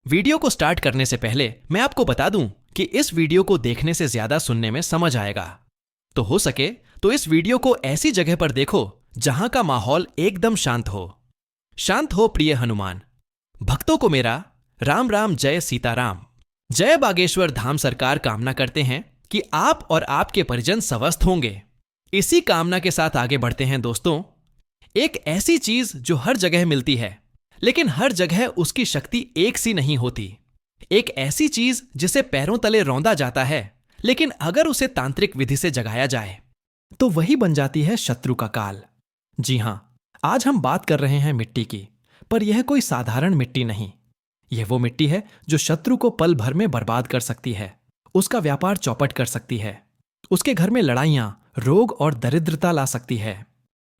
Video को start करने से पहले मैं आपको बता दूं कि इस वीडियो को देखने से ज्यादा सुनने में समझ आएगा। तो हो सके तो इस वीडियो को ऐसी जगह पर देखो जहां का माहौल एकदम शांत हो। शांत हो प्रिय हनुमान। भक्तों को मेरा राम राम जय सीताराम। जय बागेश्वर धाम सरकार कामना करते हैं कि आप और आपके परिजन स्वस्थ होंगे। इसी कामना के साथ आगे बढ़ते हैं दोस्तों। एक ऐसी चीज जो हर जगह मिलती है लेकिन हर जगह उसकी शक्ति एक सी नहीं होती। एक ऐसी चीज जिसे पैरों तले रौंदा जाता है लेकिन अगर उसे तांत्रिक विधि से जगाया जाए तो वही बन जाती है शत्रु का काल। जी हां, आज हम बात कर रहे हैं मिट्टी की, पर यह कोई साधारण मिट्टी नहीं। यह वो मिट्टी है जो शत्रु को पल भर में बर्बाद कर सकती है, उसका व्यापार चौपट कर सकती है, उसके घर में लड़ाइयां, रोग और दरिद्रता ला सकती है।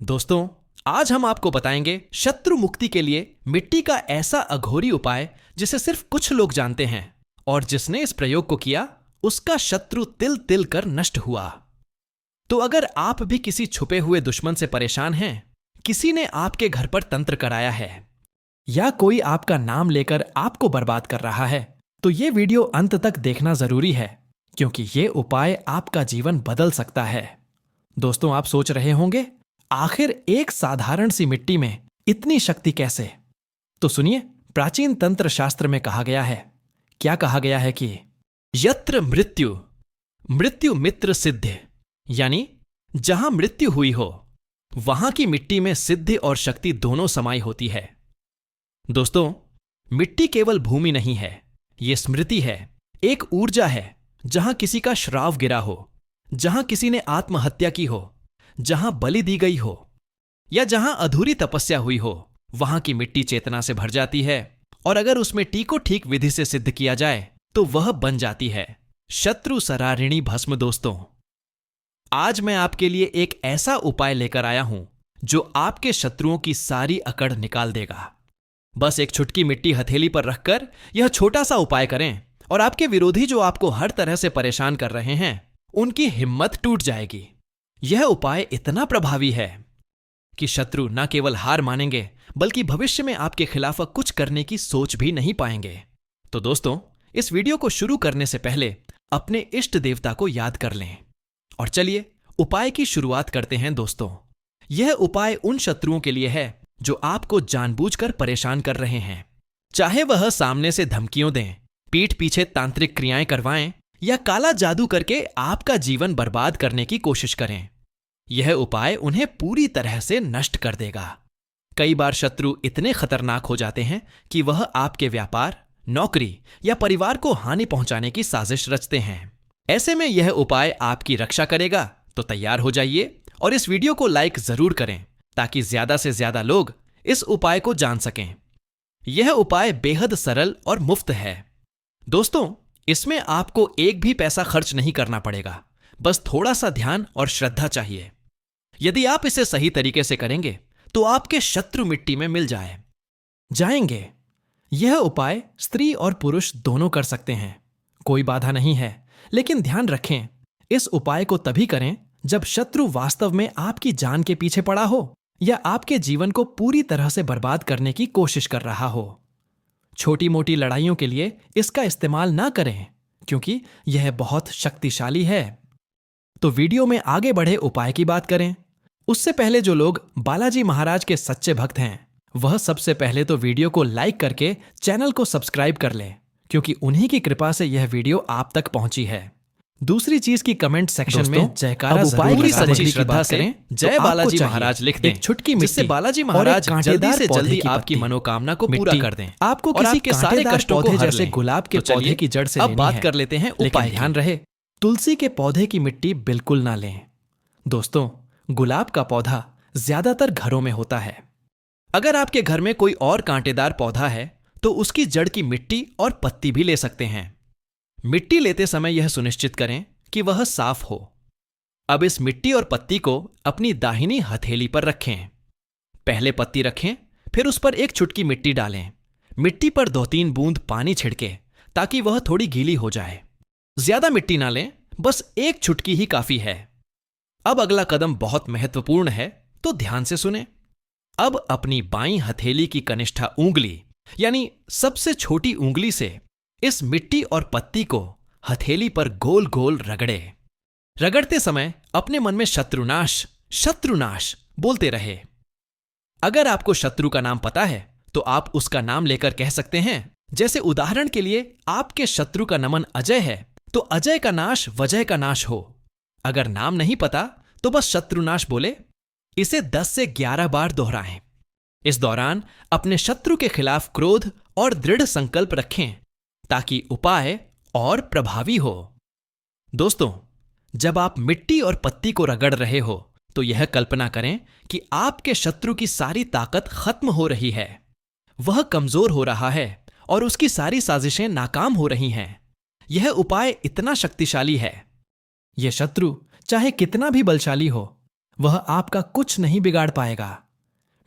दोस्तों, आज हम आपको बताएंगे शत्रु मुक्ति के लिए मिट्टी का ऐसा अघोरी उपाय जिसे सिर्फ कुछ लोग जानते हैं और जिसने इस प्रयोग को किया उसका शत्रु तिल तिल कर नष्ट हुआ। तो अगर आप भी किसी छुपे हुए दुश्मन से परेशान हैं, किसी ने आपके घर पर तंत्र कराया है या कोई आपका नाम लेकर आपको बर्बाद कर रहा है, तो ये वीडियो अंत तक देखना जरूरी है क्योंकि ये उपाय आपका जीवन बदल सकता है। दोस्तों, आप सोच रहे होंगे आखिर एक साधारण सी मिट्टी में इतनी शक्ति कैसे? तो सुनिए, प्राचीन तंत्र शास्त्र में कहा गया है, क्या कहा गया है कि यत्र मृत्यु मृत्यु मित्र सिद्ध, यानी जहां मृत्यु हुई हो वहां की मिट्टी में सिद्धि और शक्ति दोनों समाई होती है। दोस्तों, मिट्टी केवल भूमि नहीं है, यह स्मृति है, एक ऊर्जा है। जहां किसी का श्राव गिरा हो, जहां किसी ने आत्महत्या की हो, जहां बलि दी गई हो या जहां अधूरी तपस्या हुई हो, वहां की मिट्टी चेतना से भर जाती है और अगर उस मिट्टी को ठीक विधि से सिद्ध किया जाए तो वह बन जाती है शत्रु सरारिणी भस्म। दोस्तों, आज मैं आपके लिए एक ऐसा उपाय लेकर आया हूं जो आपके शत्रुओं की सारी अकड़ निकाल देगा। बस एक छुटकी मिट्टी हथेली पर रखकर यह छोटा सा उपाय करें और आपके विरोधी जो आपको हर तरह से परेशान कर रहे हैं, उनकी हिम्मत टूट जाएगी। यह उपाय इतना प्रभावी है कि शत्रु न केवल हार मानेंगे बल्कि भविष्य में आपके खिलाफ कुछ करने की सोच भी नहीं पाएंगे। तो दोस्तों, इस वीडियो को शुरू करने से पहले अपने इष्ट देवता को याद कर लें और चलिए उपाय की शुरुआत करते हैं। दोस्तों, यह उपाय उन शत्रुओं के लिए है जो आपको जानबूझकर परेशान कर रहे हैं, चाहे वह सामने से धमकियों दें, पीठ पीछे तांत्रिक क्रियाएं करवाएं या काला जादू करके आपका जीवन बर्बाद करने की कोशिश करें। यह उपाय उन्हें पूरी तरह से नष्ट कर देगा। कई बार शत्रु इतने खतरनाक हो जाते हैं कि वह आपके व्यापार, नौकरी या परिवार को हानि पहुंचाने की साजिश रचते हैं। ऐसे में यह उपाय आपकी रक्षा करेगा। तो तैयार हो जाइए और इस वीडियो को लाइक जरूर करें ताकि ज्यादा से ज्यादा लोग इस उपाय को जान सकें। यह उपाय बेहद सरल और मुफ्त है। दोस्तों, इसमें आपको एक भी पैसा खर्च नहीं करना पड़ेगा, बस थोड़ा सा ध्यान और श्रद्धा चाहिए। यदि आप इसे सही तरीके से करेंगे तो आपके शत्रु मिट्टी में मिल जाएंगे। यह उपाय स्त्री और पुरुष दोनों कर सकते हैं, कोई बाधा नहीं है। लेकिन ध्यान रखें, इस उपाय को तभी करें जब शत्रु वास्तव में आपकी जान के पीछे पड़ा हो या आपके जीवन को पूरी तरह से बर्बाद करने की कोशिश कर रहा हो। छोटी मोटी लड़ाइयों के लिए इसका इस्तेमाल ना करें क्योंकि यह बहुत शक्तिशाली है। तो वीडियो में आगे बढ़े उपाय की बात करें उससे पहले जो लोग बालाजी महाराज के सच्चे भक्त हैं, वह सबसे पहले तो वीडियो को लाइक करके चैनल को सब्सक्राइब कर लें क्योंकि उन्हीं की कृपा से यह वीडियो आप तक पहुंची है। दूसरी चीज की कमेंट सेक्शन में जयकारा पूरी सच्ची श्रद्धा से जय बालाजी महाराज लिख दें, एक छुटकी मिट्टी जिससे बालाजी महाराज जल्दी से जल्दी आपकी मनोकामना को पूरा कर दें। आपको किसी के सारे कष्टों को जैसे गुलाब के पौधे की जड़ से अब बात कर लेते हैं उपाय। ध्यान रहे, तुलसी के पौधे की मिट्टी बिल्कुल ना लें। दोस्तों, गुलाब का पौधा ज्यादातर घरों में होता है। अगर आपके घर में कोई और कांटेदार पौधा है तो उसकी जड़ की मिट्टी और पत्ती भी ले सकते हैं। मिट्टी लेते समय यह सुनिश्चित करें कि वह साफ हो। अब इस मिट्टी और पत्ती को अपनी दाहिनी हथेली पर रखें। पहले पत्ती रखें, फिर उस पर एक चुटकी मिट्टी डालें। मिट्टी पर 2-3 बूंद पानी छिड़के ताकि वह थोड़ी गीली हो जाए। ज्यादा मिट्टी ना लें, बस एक चुटकी ही काफी है। अब अगला कदम बहुत महत्वपूर्ण है, तो ध्यान से सुने। अब अपनी बाईं हथेली की कनिष्ठा उंगली यानी सबसे छोटी उंगली से इस मिट्टी और पत्ती को हथेली पर गोल गोल रगड़े। रगड़ते समय अपने मन में शत्रुनाश शत्रुनाश बोलते रहे। अगर आपको शत्रु का नाम पता है तो आप उसका नाम लेकर कह सकते हैं। जैसे उदाहरण के लिए आपके शत्रु का नमन अजय है तो अजय का नाश वजय का नाश हो। अगर नाम नहीं पता तो बस शत्रुनाश बोले। इसे 10 से 11 बार दोहराएं। इस दौरान अपने शत्रु के खिलाफ क्रोध और दृढ़ संकल्प रखें ताकि उपाय और प्रभावी हो। दोस्तों, जब आप मिट्टी और पत्ती को रगड़ रहे हो तो यह कल्पना करें कि आपके शत्रु की सारी ताकत खत्म हो रही है। वह कमजोर हो रहा है और उसकी सारी साजिशें नाकाम हो रही हैं। यह उपाय इतना शक्तिशाली है, यह शत्रु चाहे कितना भी बलशाली हो, वह आपका कुछ नहीं बिगाड़ पाएगा।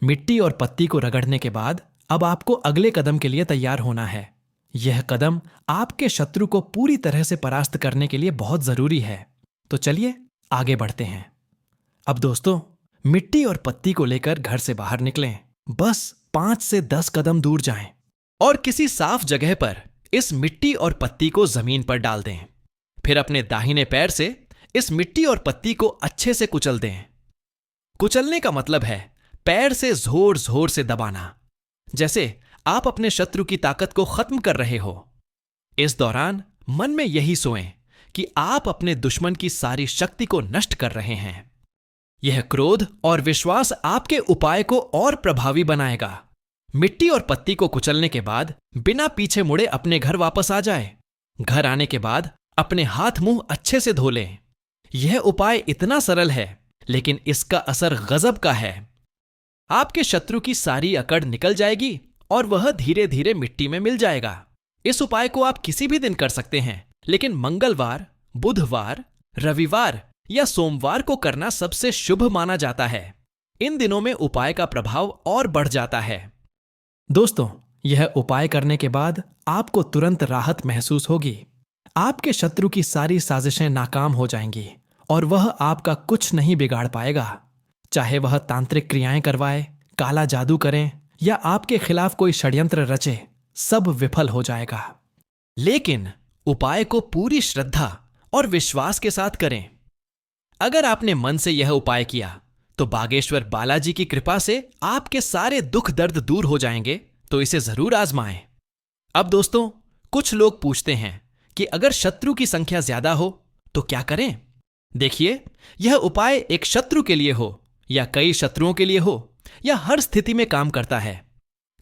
मिट्टी और पत्ती को रगड़ने के बाद अब आपको अगले कदम के लिए तैयार होना है। यह कदम आपके शत्रु को पूरी तरह से परास्त करने के लिए बहुत जरूरी है। तो चलिए आगे बढ़ते हैं। अब दोस्तों, मिट्टी और पत्ती को लेकर घर से बाहर निकलें। बस 5 से 10 कदम दूर जाएं और किसी साफ जगह पर इस मिट्टी और पत्ती को जमीन पर डाल दें। फिर अपने दाहिने पैर से इस मिट्टी और पत्ती को अच्छे से कुचल दें। कुचलने का मतलब है पैर से जोर जोर से दबाना, जैसे आप अपने शत्रु की ताकत को खत्म कर रहे हो। इस दौरान मन में यही सोचें कि आप अपने दुश्मन की सारी शक्ति को नष्ट कर रहे हैं। यह क्रोध और विश्वास आपके उपाय को और प्रभावी बनाएगा। मिट्टी और पत्ती को कुचलने के बाद बिना पीछे मुड़े अपने घर वापस आ जाए। घर आने के बाद अपने हाथ मुंह अच्छे से धो लें। यह उपाय इतना सरल है लेकिन इसका असर गजब का है। आपके शत्रु की सारी अकड़ निकल जाएगी और वह धीरे धीरे मिट्टी में मिल जाएगा। इस उपाय को आप किसी भी दिन कर सकते हैं, लेकिन मंगलवार, बुधवार, रविवार या सोमवार को करना सबसे शुभ माना जाता है। इन दिनों में उपाय का प्रभाव और बढ़ जाता है। दोस्तों, यह उपाय करने के बाद आपको तुरंत राहत महसूस होगी। आपके शत्रु की सारी साजिशें नाकाम हो जाएंगी और वह आपका कुछ नहीं बिगाड़ पाएगा। चाहे वह तांत्रिक क्रियाएं करवाए, काला जादू करें या आपके खिलाफ कोई षड्यंत्र रचे, सब विफल हो जाएगा। लेकिन उपाय को पूरी श्रद्धा और विश्वास के साथ करें। अगर आपने मन से यह उपाय किया तो बागेश्वर बालाजी की कृपा से आपके सारे दुख दर्द दूर हो जाएंगे। तो इसे जरूर आजमाएं। अब दोस्तों, कुछ लोग पूछते हैं कि अगर शत्रु की संख्या ज्यादा हो तो क्या करें? देखिए, यह उपाय एक शत्रु के लिए हो या कई शत्रुओं के लिए हो या हर स्थिति में काम करता है।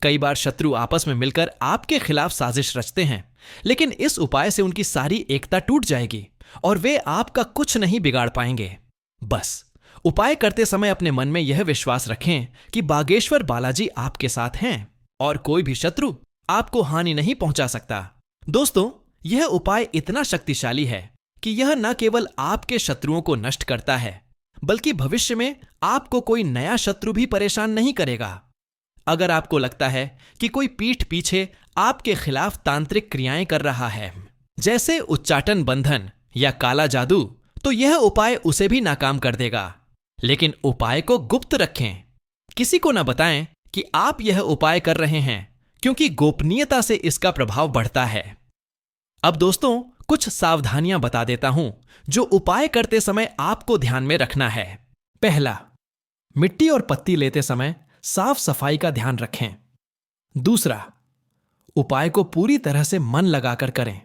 कई बार शत्रु आपस में मिलकर आपके खिलाफ साजिश रचते हैं, लेकिन इस उपाय से उनकी सारी एकता टूट जाएगी और वे आपका कुछ नहीं बिगाड़ पाएंगे। बस उपाय करते समय अपने मन में यह विश्वास रखें कि बागेश्वर बालाजी आपके साथ हैं और कोई भी शत्रु आपको हानि नहीं पहुंचा सकता। दोस्तों, यह उपाय इतना शक्तिशाली है कि यह न केवल आपके शत्रुओं को नष्ट करता है, बल्कि भविष्य में आपको कोई नया शत्रु भी परेशान नहीं करेगा। अगर आपको लगता है कि कोई पीठ पीछे आपके खिलाफ तांत्रिक क्रियाएं कर रहा है, जैसे उच्चाटन बंधन या काला जादू, तो यह उपाय उसे भी नाकाम कर देगा। लेकिन उपाय को गुप्त रखें। किसी को न बताएं कि आप यह उपाय कर रहे हैं, क्योंकि गोपनीयता से इसका प्रभाव बढ़ता है। अब दोस्तों, कुछ सावधानियां बता देता हूं जो उपाय करते समय आपको ध्यान में रखना है। पहला, मिट्टी और पत्ती लेते समय साफ सफाई का ध्यान रखें। दूसरा, उपाय को पूरी तरह से मन लगाकर करें।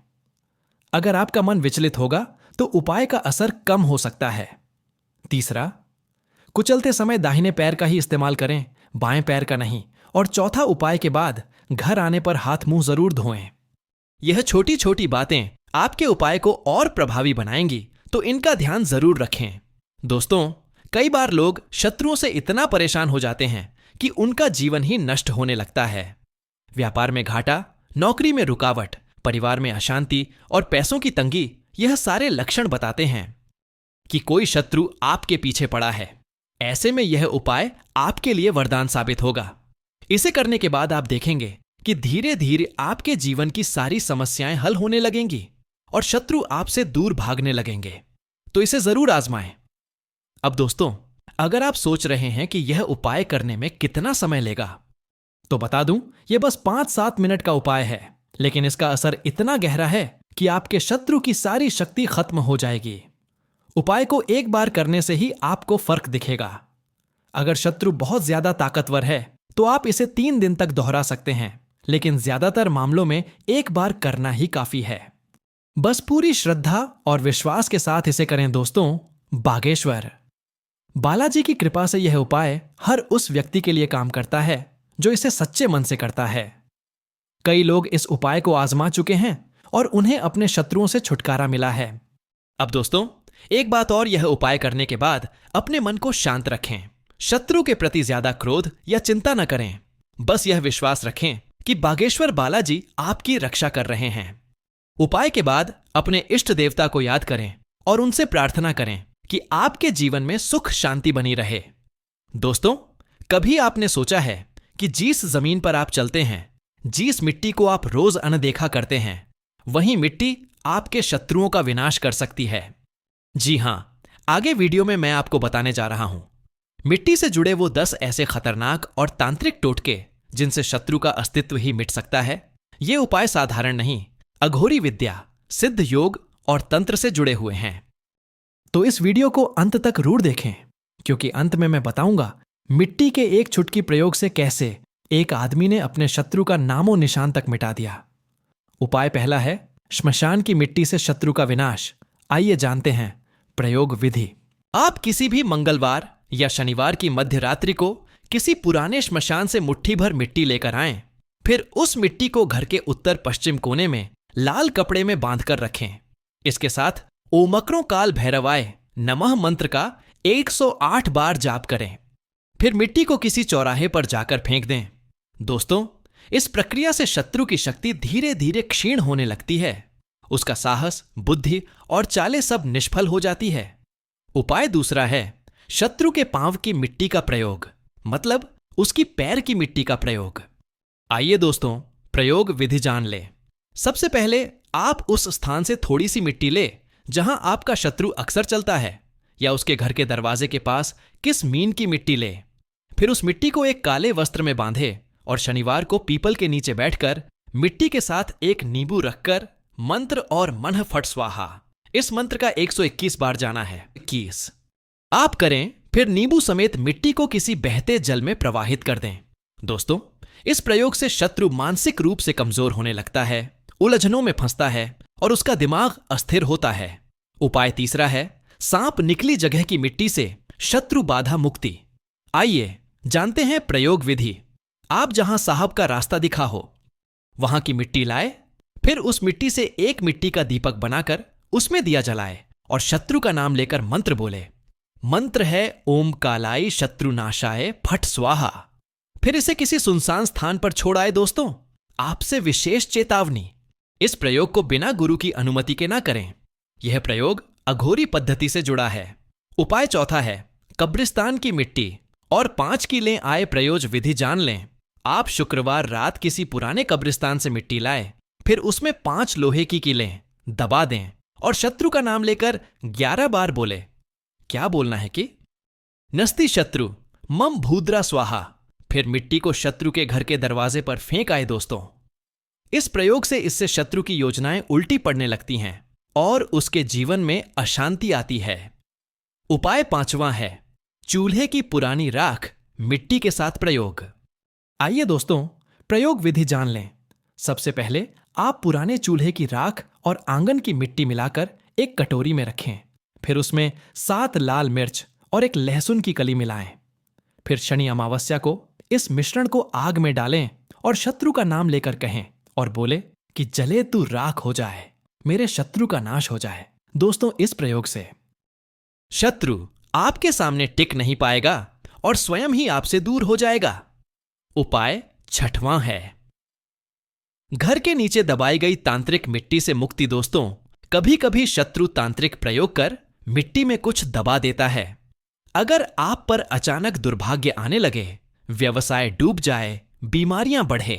अगर आपका मन विचलित होगा तो उपाय का असर कम हो सकता है। तीसरा, कुचलते समय दाहिने पैर का ही इस्तेमाल करें, बाएं पैर का नहीं। और चौथा, उपाय के बाद घर आने पर हाथ मुंह जरूर धोएं। यह छोटी छोटी बातें आपके उपाय को और प्रभावी बनाएंगी, तो इनका ध्यान जरूर रखें। दोस्तों, कई बार लोग शत्रुओं से इतना परेशान हो जाते हैं कि उनका जीवन ही नष्ट होने लगता है। व्यापार में घाटा, नौकरी में रुकावट, परिवार में अशांति और पैसों की तंगी, यह सारे लक्षण बताते हैं कि कोई शत्रु आपके पीछे पड़ा है। ऐसे में यह उपाय आपके लिए वरदान साबित होगा। इसे करने के बाद आप देखेंगे कि धीरे धीरे आपके जीवन की सारी समस्याएं हल होने लगेंगी और शत्रु आपसे दूर भागने लगेंगे। तो इसे जरूर आजमाएं। अब दोस्तों, अगर आप सोच रहे हैं कि यह उपाय करने में कितना समय लेगा, तो बता दूं, ये बस 5-7 मिनट का उपाय है, लेकिन इसका असर इतना गहरा है कि आपके शत्रु की सारी शक्ति खत्म हो जाएगी। उपाय को एक बार करने से ही आपको फर्क दिखेगा। अगर शत्रु बहुत ज्यादा ताकतवर है तो आप इसे 3 दिन तक दोहरा सकते हैं, लेकिन ज्यादातर मामलों में एक बार करना ही काफी है। बस पूरी श्रद्धा और विश्वास के साथ इसे करें दोस्तों। बागेश्वर। बालाजी की कृपा से यह उपाय हर उस व्यक्ति के लिए काम करता है जो इसे सच्चे मन से करता है। कई लोग इस उपाय को आजमा चुके हैं और उन्हें अपने शत्रुओं से छुटकारा मिला है। अब दोस्तों, एक बात और, यह उपाय करने के बाद अपने मन को शांत रखें। शत्रु के प्रति ज्यादा क्रोध या चिंता न करें। बस यह विश्वास रखें कि बागेश्वर बालाजी आपकी रक्षा कर रहे हैं। उपाय के बाद अपने इष्ट देवता को याद करें और उनसे प्रार्थना करें कि आपके जीवन में सुख शांति बनी रहे। दोस्तों, कभी आपने सोचा है कि जिस जमीन पर आप चलते हैं, जिस मिट्टी को आप रोज अनदेखा करते हैं, वही मिट्टी आपके शत्रुओं का विनाश कर सकती है? जी हां, आगे वीडियो में मैं आपको बताने जा रहा हूं मिट्टी से जुड़े वो 10 ऐसे खतरनाक और तांत्रिक टोटके जिनसे शत्रु का अस्तित्व ही मिट सकता है। ये उपाय साधारण नहीं, अघोरी विद्या, सिद्ध योग और तंत्र से जुड़े हुए हैं। तो इस वीडियो को अंत तक जरूर देखें, क्योंकि अंत में मैं बताऊंगा मिट्टी के एक चुटकी प्रयोग से कैसे एक आदमी ने अपने शत्रु का नामो निशान तक मिटा दिया। उपाय पहला है श्मशान की मिट्टी से शत्रु का विनाश। आइए जानते हैं प्रयोग विधि। आप किसी भी मंगलवार या शनिवार की मध्य रात्रि को किसी पुराने श्मशान से मुट्ठी भर मिट्टी लेकर आएं। फिर उस मिट्टी को घर के उत्तर पश्चिम कोने में लाल कपड़े में बांधकर रखें। इसके साथ ओमक्रों काल भैरवाय नमः मंत्र का 108 बार जाप करें। फिर मिट्टी को किसी चौराहे पर जाकर फेंक दें। दोस्तों, इस प्रक्रिया से शत्रु की शक्ति धीरे धीरे क्षीण होने लगती है। उसका साहस, बुद्धि और चालें सब निष्फल हो जाती है। उपाय दूसरा है शत्रु के पांव की मिट्टी का प्रयोग, मतलब उसकी पैर की मिट्टी का प्रयोग। आइए दोस्तों, प्रयोग विधि जान ले। सबसे पहले आप उस स्थान से थोड़ी सी मिट्टी ले जहां आपका शत्रु अक्सर चलता है, या उसके घर के दरवाजे के पास किस मीन की मिट्टी ले। फिर उस मिट्टी को एक काले वस्त्र में बांधे और शनिवार को पीपल के नीचे बैठकर मिट्टी के साथ एक नींबू रखकर मंत्र और मनः फट स्वाहा, इस मंत्र का 121 बार जाना है। 21 आप करें। फिर नींबू समेत मिट्टी को किसी बहते जल में प्रवाहित कर दें। दोस्तों, इस प्रयोग से शत्रु मानसिक रूप से कमजोर होने लगता है, उलझनों में फंसता है और उसका दिमाग अस्थिर होता है। उपाय तीसरा है सांप निकली जगह की मिट्टी से शत्रु बाधा मुक्ति। आइए जानते हैं प्रयोग विधि। आप जहां साहब का रास्ता दिखा हो वहां की मिट्टी लाए। फिर उस मिट्टी से एक मिट्टी का दीपक बनाकर उसमें दिया जलाए और शत्रु का नाम लेकर मंत्र बोले। मंत्र है ओम कालाई शत्रुनाशाय फट स्वाहा। फिर इसे किसी सुनसान स्थान पर छोड़ आए। दोस्तों, आपसे विशेष चेतावनी, इस प्रयोग को बिना गुरु की अनुमति के ना करें। यह प्रयोग अघोरी पद्धति से जुड़ा है। उपाय चौथा है कब्रिस्तान की मिट्टी और 5 की लें। आए प्रयोग विधि जान लें। आप शुक्रवार रात किसी पुराने कब्रिस्तान से मिट्टी लाए, फिर उसमें 5 लोहे की कीलें दबा दें और शत्रु का नाम लेकर 11 बार बोले। क्या बोलना है कि नस्ति शत्रु मम भूद्रा स्वाहा। फिर मिट्टी को शत्रु के घर के दरवाजे पर फेंक आए। दोस्तों, इस प्रयोग से इससे शत्रु की योजनाएं उल्टी पड़ने लगती हैं और उसके जीवन में अशांति आती है। उपाय पांचवां है चूल्हे की पुरानी राख मिट्टी के साथ प्रयोग। आइए दोस्तों, प्रयोग विधि जान लें। सबसे पहले आप पुराने चूल्हे की राख और आंगन की मिट्टी मिलाकर एक कटोरी में रखें। फिर उसमें 7 लाल मिर्च और एक लहसुन की कली मिलाएं। फिर शनि अमावस्या को इस मिश्रण को आग में डालें और शत्रु का नाम लेकर कहें और बोले कि जले तू राख हो जाए, मेरे शत्रु का नाश हो जाए। दोस्तों, इस प्रयोग से शत्रु आपके सामने टिक नहीं पाएगा और स्वयं ही आपसे दूर हो जाएगा। उपाय छठवां है घर के नीचे दबाई गई तांत्रिक मिट्टी से मुक्ति। दोस्तों, कभी कभी शत्रु तांत्रिक प्रयोग कर मिट्टी में कुछ दबा देता है। अगर आप पर अचानक दुर्भाग्य आने लगे, व्यवसाय डूब जाए, बीमारियां बढ़े,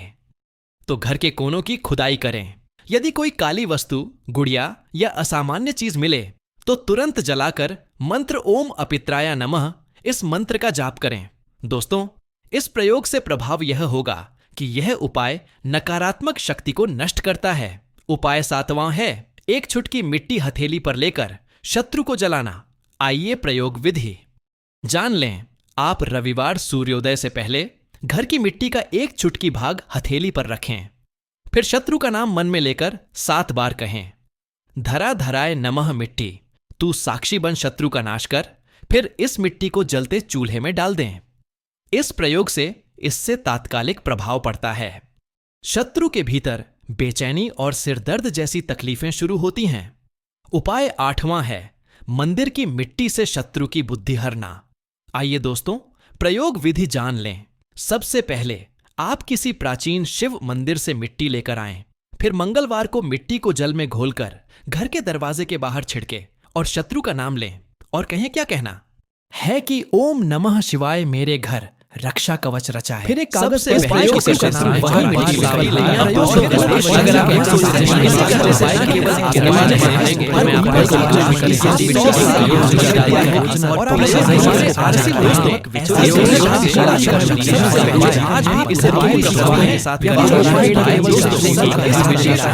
तो घर के कोनों की खुदाई करें। यदि कोई काली वस्तु, गुड़िया या असामान्य चीज मिले तो तुरंत जलाकर मंत्र ओम अपित्राय नमः इस मंत्र का जाप करें। दोस्तों, इस प्रयोग से प्रभाव यह होगा कि यह उपाय नकारात्मक शक्ति को नष्ट करता है। उपाय 7वां है, एक चुटकी मिट्टी हथेली पर लेकर शत्रु को जलाना। आइए प्रयोग विधि जान लें। आप रविवार सूर्योदय से पहले घर की मिट्टी का एक चुटकी भाग हथेली पर रखें। फिर शत्रु का नाम मन में लेकर 7 बार कहें, धरा धराए नमः मिट्टी, तू साक्षी बन शत्रु का नाश कर। फिर इस मिट्टी को जलते चूल्हे में डाल दें। इस प्रयोग से इससे तात्कालिक प्रभाव पड़ता है। शत्रु के भीतर बेचैनी और सिरदर्द जैसी तकलीफें शुरू होती हैं। उपाय 8वां है, मंदिर की मिट्टी से शत्रु की बुद्धि हरना। आइए दोस्तों, प्रयोग विधि जान लें। सबसे पहले आप किसी प्राचीन शिव मंदिर से मिट्टी लेकर आएं। फिर मंगलवार को मिट्टी को जल में घोलकर घर के दरवाजे के बाहर छिड़के और शत्रु का नाम लें और कहें, क्या कहना है कि ओम नमः शिवाय मेरे घर रक्षा कवच रचा है। फिर एक कागज से प्रयोग से शत्रु बाहर मिट्टी लाएं। अगर आप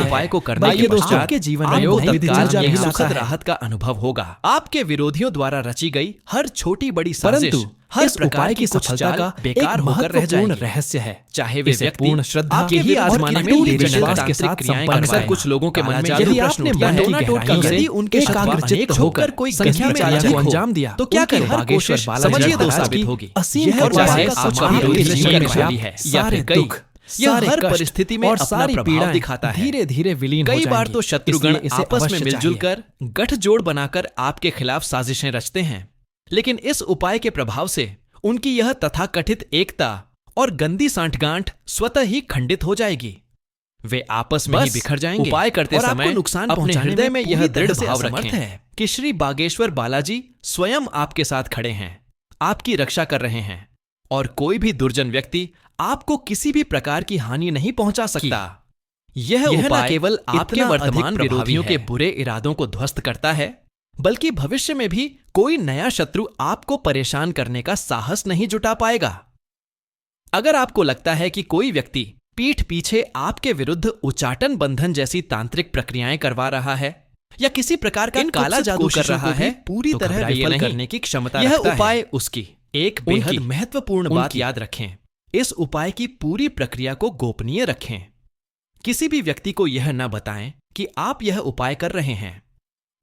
उपाय को करने के पश्चात आपके जीवन में सुखद राहत का अनुभव होगा। आपके विरोधियों द्वारा रची गई हर छोटी बड़ी साजिश, हर प्रकार की सफलता का बेकार होकर रह जाएगी। रहस्य है, चाहे वे व्यक्ति पूर्ण श्रद्धा के ही आजमाने में विश्वास के साथ क्रियाएं करवाएं। अक्सर कुछ लोगों के मन में यदि आपने बटोना टोट कर यदि उनके एकाग्रचित्त होकर कोई संख्या में कार्य को अंजाम दिया तो क्या करें? बागेश्वर बालाजी दो साबित होगी। असीम और चाहे आपका विरोधी जीवन वाली है या फिर कई, यह हर परिस्थिति में अपना प्रभाव दिखाता है। धीरे धीरे विलीन हो जाएंगी। कई बार तो शत्रुगण आपस में मिलजुल कर गठजोड़ बनाकर आपके खिलाफ साजिशें रचते हैं, लेकिन इस उपाय के प्रभाव से उनकी यह तथाकथित एकता और गंदी सांठगांठ स्वतः ही खंडित हो जाएगी। वे आपस में ही बिखर जाएंगे। उपाय करते समय नुकसान अपने हृदय में यह दृढ़ भाव रखें कि श्री बागेश्वर बालाजी स्वयं आपके साथ खड़े हैं, आपकी रक्षा कर रहे हैं और कोई भी दुर्जन व्यक्ति आपको किसी भी प्रकार की हानि नहीं पहुंचा सकता। यह उपाय केवल आपके वर्तमान विरोधियों के बुरे इरादों को ध्वस्त करता है, बल्कि भविष्य में भी कोई नया शत्रु आपको परेशान करने का साहस नहीं जुटा पाएगा। अगर आपको लगता है कि कोई व्यक्ति पीठ पीछे आपके विरुद्ध उचाटन बंधन जैसी तांत्रिक प्रक्रियाएं करवा रहा है या किसी प्रकार का काला जादू कर रहा है, पूरी तरह विफल करने की क्षमता रखता है। यह उपाय उसकी एक बेहद महत्वपूर्ण बात याद रखें, इस उपाय की पूरी प्रक्रिया को गोपनीय रखें। किसी भी व्यक्ति को यह न बताएं कि आप यह उपाय कर रहे हैं।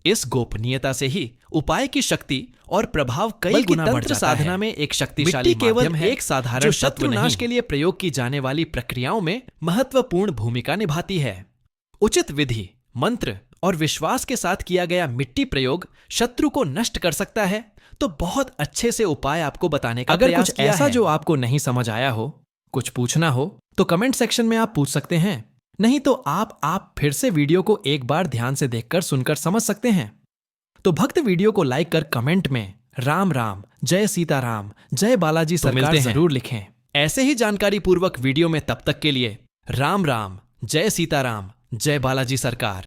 इस गोपनीयता से ही उपाय की शक्ति और प्रभाव कई गुना बढ़ जाता है। साधना में एक शक्तिशाली माध्यम है, एक साधारण शत्रु नाश के लिए प्रयोग की जाने वाली प्रक्रियाओं में महत्वपूर्ण भूमिका निभाती है। उचित विधि, मंत्र और विश्वास के साथ किया गया मिट्टी प्रयोग शत्रु को नष्ट कर सकता है। तो बहुत अच्छे से उपाय आपको बताने का प्रयास किया है। अगर कुछ ऐसा जो आपको नहीं समझ आया हो, कुछ पूछना हो तो कमेंट सेक्शन में आप पूछ सकते हैं। नहीं तो आप फिर से वीडियो को एक बार ध्यान से देखकर सुनकर समझ सकते हैं। तो भक्त वीडियो को लाइक कर कमेंट में राम राम, जय सीताराम, जय बालाजी सरकार जरूर लिखें। ऐसे ही जानकारी पूर्वक वीडियो में तब तक के लिए राम राम, जय सीताराम, जय बालाजी सरकार।